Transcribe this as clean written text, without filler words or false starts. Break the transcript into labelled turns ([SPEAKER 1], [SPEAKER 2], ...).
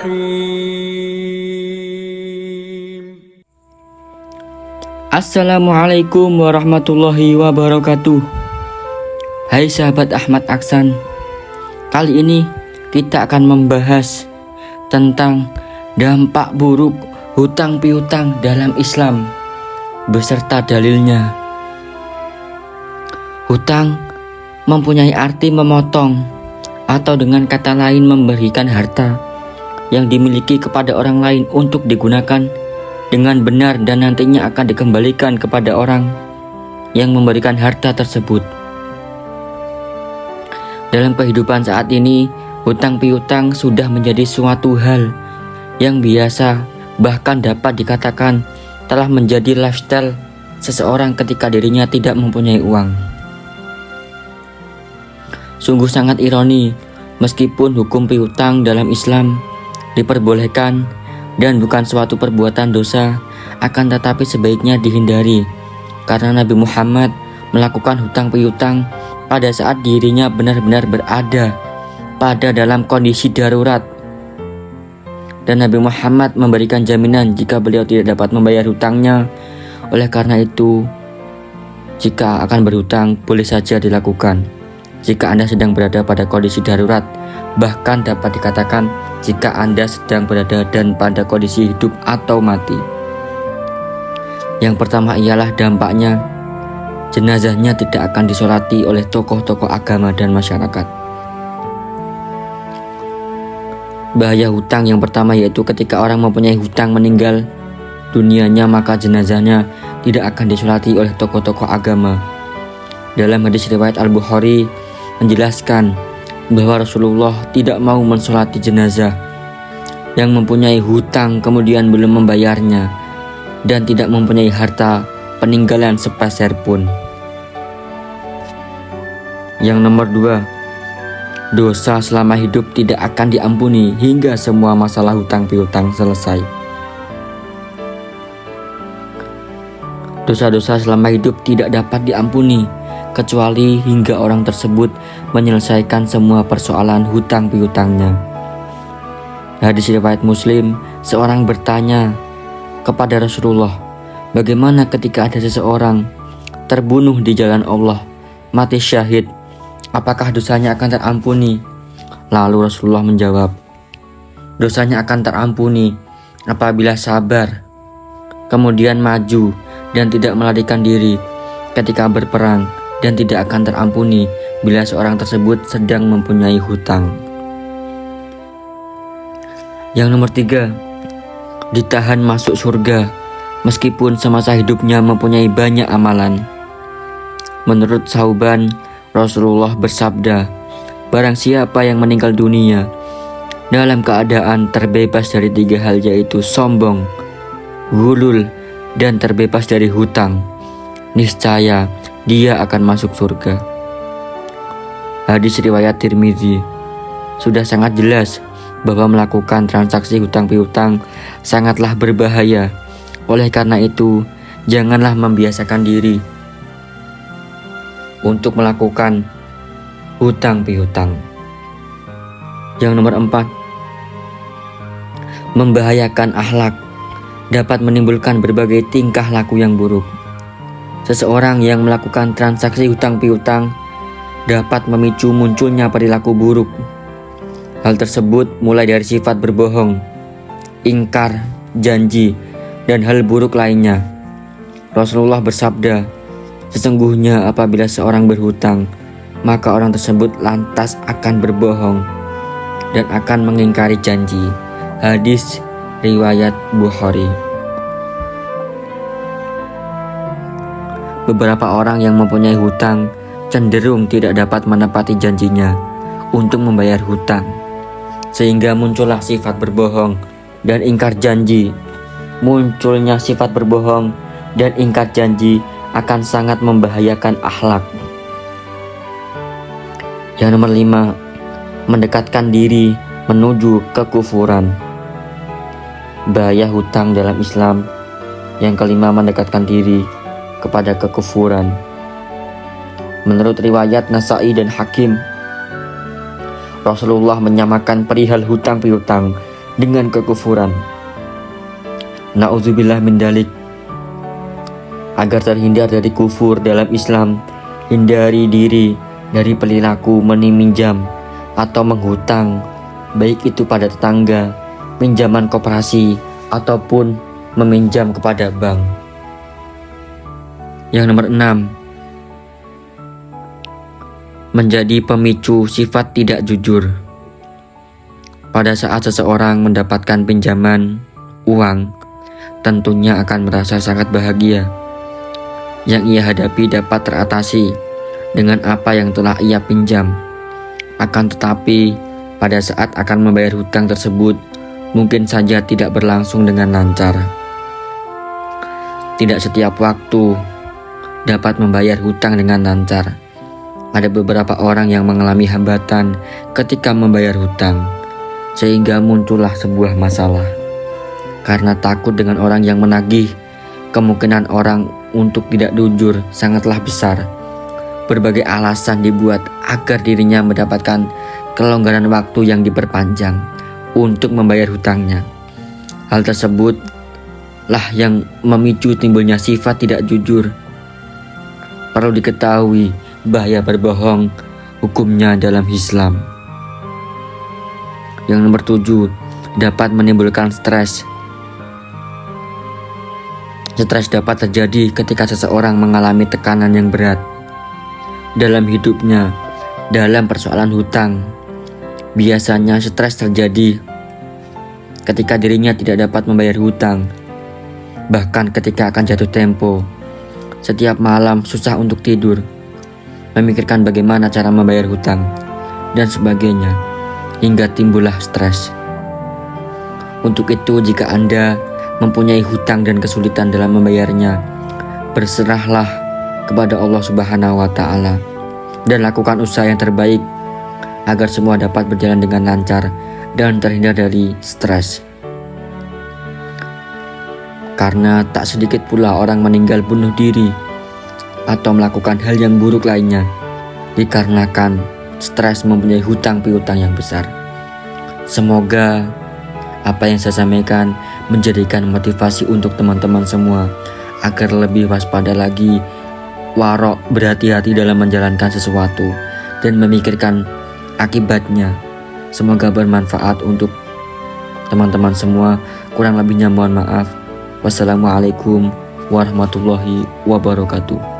[SPEAKER 1] الرحيم.
[SPEAKER 2] Assalamualaikum warahmatullahi wabarakatuh. Hai sahabat Ahmad Aksan, kali ini kita akan membahas tentang dampak buruk hutang piutang dalam Islam beserta dalilnya. Hutang mempunyai arti memotong atau dengan kata lain memberikan harta yang dimiliki kepada orang lain untuk digunakan dengan benar dan nantinya akan dikembalikan kepada orang yang memberikan harta tersebut. Dalam kehidupan saat ini, hutang piutang sudah menjadi suatu hal yang biasa, bahkan dapat dikatakan telah menjadi lifestyle seseorang ketika dirinya tidak mempunyai uang. Sungguh sangat ironi, meskipun hukum piutang dalam Islam diperbolehkan dan bukan suatu perbuatan dosa, akan tetapi sebaiknya dihindari karena Nabi Muhammad melakukan hutang piutang pada saat dirinya benar-benar berada pada dalam kondisi darurat, dan Nabi Muhammad memberikan jaminan jika beliau tidak dapat membayar hutangnya. Oleh karena itu, jika akan berhutang boleh saja dilakukan jika Anda sedang berada pada kondisi darurat, bahkan dapat dikatakan jika Anda sedang berada dan pada kondisi hidup atau mati. Yang pertama ialah dampaknya, jenazahnya tidak akan disolati oleh tokoh-tokoh agama dan masyarakat. Bahaya hutang yang pertama yaitu ketika orang mempunyai hutang meninggal dunianya, maka jenazahnya tidak akan disolati oleh tokoh-tokoh agama. Dalam hadis riwayat Al-Bukhari menjelaskan bahwa Rasulullah tidak mau mensolati jenazah yang mempunyai hutang kemudian belum membayarnya dan tidak mempunyai harta peninggalan sepeser pun. Yang nomor 2, dosa selama hidup tidak akan diampuni hingga semua masalah hutang piutang selesai. Dosa-dosa selama hidup tidak dapat diampuni kecuali hingga orang tersebut menyelesaikan semua persoalan hutang piutangnya. Hadis riwayat Muslim, seorang bertanya kepada Rasulullah, bagaimana ketika ada seseorang terbunuh di jalan Allah, mati syahid, apakah dosanya akan terampuni? Lalu Rasulullah menjawab, dosanya akan terampuni apabila sabar, kemudian maju dan tidak melarikan diri ketika berperang, dan tidak akan terampuni bila seorang tersebut sedang mempunyai hutang. Yang nomor 3, ditahan masuk surga meskipun semasa hidupnya mempunyai banyak amalan. Menurut Sauban, Rasulullah bersabda, barang siapa yang meninggal dunia dalam keadaan terbebas dari 3 hal yaitu sombong, ghulul, dan terbebas dari hutang, niscaya dia akan masuk surga. Hadis riwayat Tirmizi. Sudah sangat jelas bahwa melakukan transaksi hutang piutang sangatlah berbahaya. Oleh karena itu, janganlah membiasakan diri untuk melakukan hutang piutang. Yang nomor 4, membahayakan akhlak, dapat menimbulkan berbagai tingkah laku yang buruk. Seseorang yang melakukan transaksi hutang piutang dapat memicu munculnya perilaku buruk. Hal tersebut mulai dari sifat berbohong, ingkar janji, dan hal buruk lainnya. Rasulullah bersabda, sesungguhnya apabila seorang berhutang, maka orang tersebut lantas akan berbohong dan akan mengingkari janji. Hadis riwayat Bukhari. Beberapa orang yang mempunyai hutang cenderung tidak dapat menepati janjinya untuk membayar hutang, sehingga muncullah sifat berbohong dan ingkar janji. Munculnya sifat berbohong dan ingkar janji akan sangat membahayakan akhlak. Yang nomor 5, mendekatkan diri menuju kekufuran. Bahaya hutang dalam Islam. Yang kelima, mendekatkan diri kepada kekufuran. Menurut riwayat Nasa'i dan Hakim, Rasulullah menyamakan perihal hutang piutang dengan kekufuran. Na'udzubillah min dalik. Agar terhindar dari kufur dalam Islam, hindari diri dari perilaku meminjam atau menghutang, baik itu pada tetangga, pinjaman koperasi, ataupun meminjam kepada bank. Yang nomor 6, menjadi pemicu sifat tidak jujur. Pada saat seseorang mendapatkan pinjaman uang, tentunya akan merasa sangat bahagia. Yang ia hadapi dapat teratasi dengan apa yang telah ia pinjam. Akan tetapi, pada saat akan membayar hutang tersebut, mungkin saja tidak berlangsung dengan lancar. Tidak setiap waktu dapat membayar hutang dengan lancar. Ada beberapa orang yang mengalami hambatan ketika membayar hutang, sehingga muncullah sebuah masalah. Karena takut dengan orang yang menagih, kemungkinan orang untuk tidak jujur sangatlah besar. Berbagai alasan dibuat agar dirinya mendapatkan kelonggaran waktu yang diperpanjang untuk membayar hutangnya. Hal tersebutlah yang memicu timbulnya sifat tidak jujur. Perlu diketahui bahaya berbohong hukumnya dalam Islam. Yang nomor 7, dapat menimbulkan stres. Stres dapat terjadi ketika seseorang mengalami tekanan yang berat dalam hidupnya. Dalam persoalan hutang, biasanya stres terjadi ketika dirinya tidak dapat membayar hutang. Bahkan ketika akan jatuh tempo, setiap malam susah untuk tidur, memikirkan bagaimana cara membayar hutang, dan sebagainya, hingga timbullah stres. Untuk itu, jika Anda mempunyai hutang dan kesulitan dalam membayarnya, berserahlah kepada Allah Subhanahu wa Ta'ala dan lakukan usaha yang terbaik agar semua dapat berjalan dengan lancar dan terhindar dari stres. Karena tak sedikit pula orang meninggal bunuh diri atau melakukan hal yang buruk lainnya dikarenakan stres mempunyai hutang piutang yang besar. Semoga apa yang saya sampaikan menjadikan motivasi untuk teman-teman semua agar lebih waspada lagi, warok, berhati-hati dalam menjalankan sesuatu dan memikirkan akibatnya. Semoga bermanfaat untuk teman-teman semua. Kurang lebihnya mohon maaf. Wassalamualaikum warahmatullahi wabarakatuh.